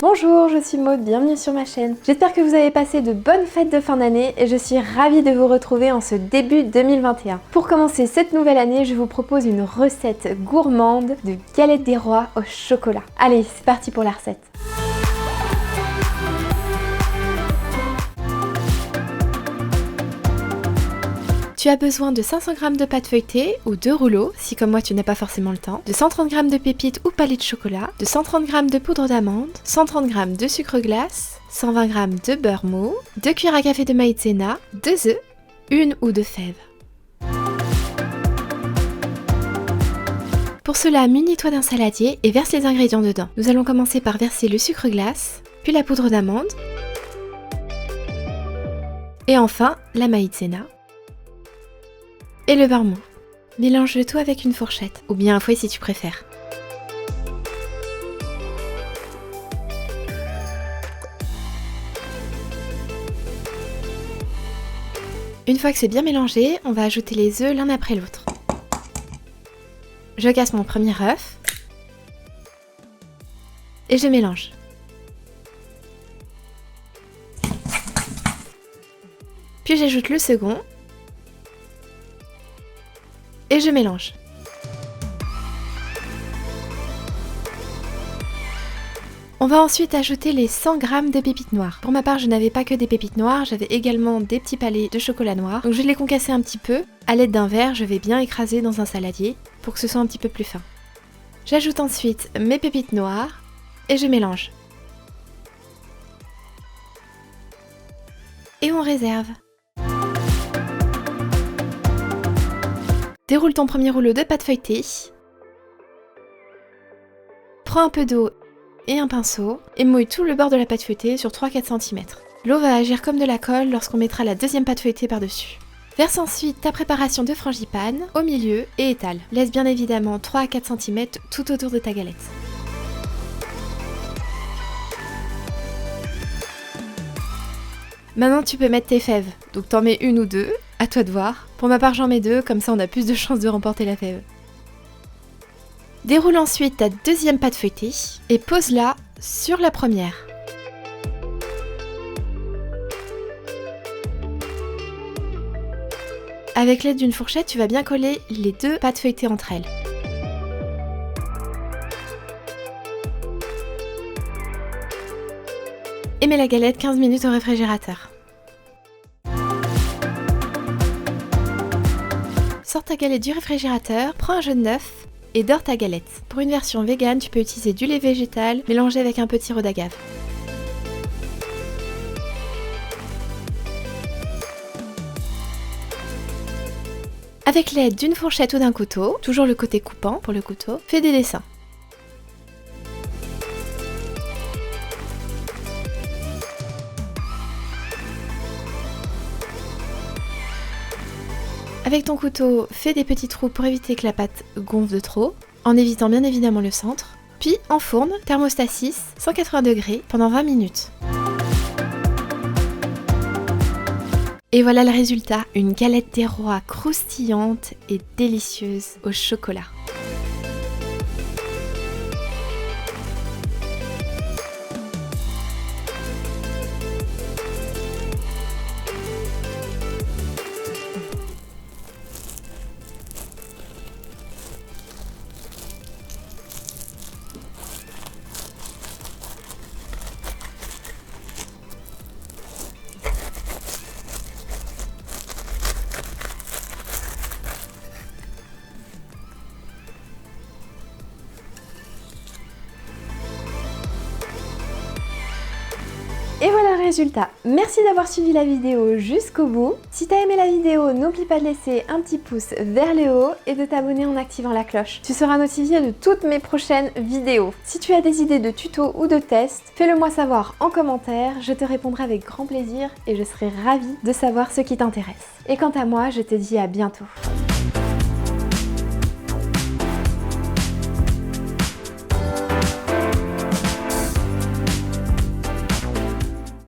Bonjour, je suis Maud, bienvenue sur ma chaîne. J'espère que vous avez passé de bonnes fêtes de fin d'année et je suis ravie de vous retrouver en ce début 2021. Pour commencer cette nouvelle année, je vous propose une recette gourmande de galettes des rois au chocolat. Allez, c'est parti pour la recette. Tu as besoin de 500 g de pâte feuilletée ou 2 rouleaux, si comme moi tu n'as pas forcément le temps, de 130 g de pépites ou palais de chocolat, de 130 g de poudre d'amande, 130 g de sucre glace, 120 g de beurre mou, 2 cuillères à café de maïzena, 2 œufs, 1 ou 2 fèves. Pour cela, munis-toi d'un saladier et verse les ingrédients dedans. Nous allons commencer par verser le sucre glace, puis la poudre d'amande, et enfin la maïzena. Et le beurre mou. Mélange le tout avec une fourchette, ou bien un fouet si tu préfères. Une fois que c'est bien mélangé, on va ajouter les œufs l'un après l'autre. Je casse mon premier œuf. Et je mélange. Puis j'ajoute le second. Et je mélange. On va ensuite ajouter les 100 g de pépites noires. Pour ma part, je n'avais pas que des pépites noires, j'avais également des petits palets de chocolat noir. Donc je vais les concasser un petit peu. À l'aide d'un verre, je vais bien écraser dans un saladier pour que ce soit un petit peu plus fin. J'ajoute ensuite mes pépites noires et je mélange. Et on réserve. Déroule ton premier rouleau de pâte feuilletée. Prends un peu d'eau et un pinceau et mouille tout le bord de la pâte feuilletée sur 3-4 cm. L'eau va agir comme de la colle lorsqu'on mettra la deuxième pâte feuilletée par-dessus. Verse ensuite ta préparation de frangipane au milieu et étale. Laisse bien évidemment 3 à 4 cm tout autour de ta galette. Maintenant tu peux mettre tes fèves, donc t'en mets une ou deux, à toi de voir. Pour ma part j'en mets 2, comme ça on a plus de chances de remporter la fève. Déroule ensuite ta deuxième pâte feuilletée et pose-la sur la première. Avec l'aide d'une fourchette, tu vas bien coller les deux pâtes feuilletées entre elles. Et mets la galette 15 minutes au réfrigérateur. Sors ta galette du réfrigérateur, prends un jaune d'œuf et dore ta galette. Pour une version végane, tu peux utiliser du lait végétal mélangé avec un peu de sirop d'agave. Avec l'aide d'une fourchette ou d'un couteau, toujours le côté coupant pour le couteau, fais des dessins. Avec ton couteau, fais des petits trous pour éviter que la pâte gonfle de trop, en évitant bien évidemment le centre. Puis enfourne, thermostat 6, 180 degrés pendant 20 minutes. Et voilà le résultat, une galette des rois croustillante et délicieuse au chocolat. Et voilà le résultat. Merci d'avoir suivi la vidéo jusqu'au bout. Si t'as aimé la vidéo, n'oublie pas de laisser un petit pouce vers le haut et de t'abonner en activant la cloche. Tu seras notifié de toutes mes prochaines vidéos. Si tu as des idées de tutos ou de tests, fais-le moi savoir en commentaire. Je te répondrai avec grand plaisir et je serai ravie de savoir ce qui t'intéresse. Et quant à moi, je te dis à bientôt.